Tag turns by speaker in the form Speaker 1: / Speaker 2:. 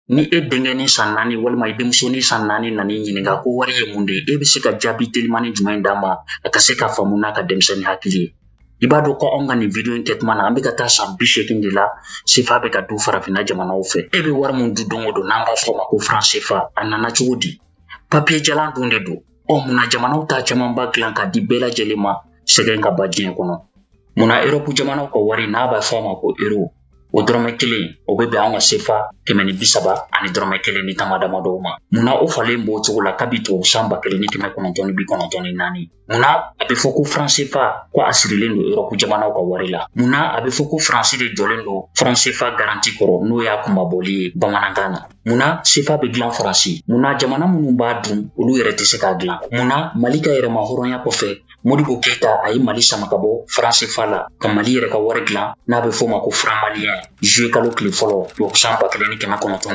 Speaker 1: ni e denkɛ ni san 4 walima i denmuso ni san 4 nani ɲininka ko wari ye mun de e bɛ se ka jaabi telimani jumɛn d'a ma a ka se ka faamu n'a ka denmisɛnnin hakili ye. I b'a dɔn ko anw ka nin video in kɛ tuma na an bɛ ka taa san 80 de la CFA bɛ ka du farafinna jamanaw fɛ. E bɛ wari mun du don o don n'an b'a fɔ o ma ko franc CFA a nana cogo di? Papier jalan dun de don. Munna jamanaw ta camanba dilan ka di bɛɛ lajɛlen ma sɛgɛn ka ba diɲɛ kɔnɔ? Munna Europe jamanaw ka wari n'a b'a fɔ a ma ko euro o dɔrɔmɛ 1 o bɛ bɛn an ka CFA 130 ani dɔrɔmɛ 1 ni tama dama dɔw ma? Munna o falen b'o cogo la kabi tubabu san 1994? Munna a bɛ fɔ ko franc CFA ko a sirilen don Europe jamanaw ka wari la? Munna a bɛ fɔ ko Faransi de jɔlen don franc CFA garanti kɔrɔ n'o y'a kumabɔli ye bamanankan na? Munna CFA bɛ dilan Faransi? Munna jamana minnu b'a dun olu yɛrɛ tɛ se k'a dilan? Munna Mali ka yɛrɛma hɔrɔnya kɔfɛ Modibo Keyita a ye Mali sama ka bɔ franc CFA la ka Mali yɛrɛ ka wari dilan n'a bɛ fɔ o ma ko franc malien juillet kalo tile fɔlɔ tubabu san 1990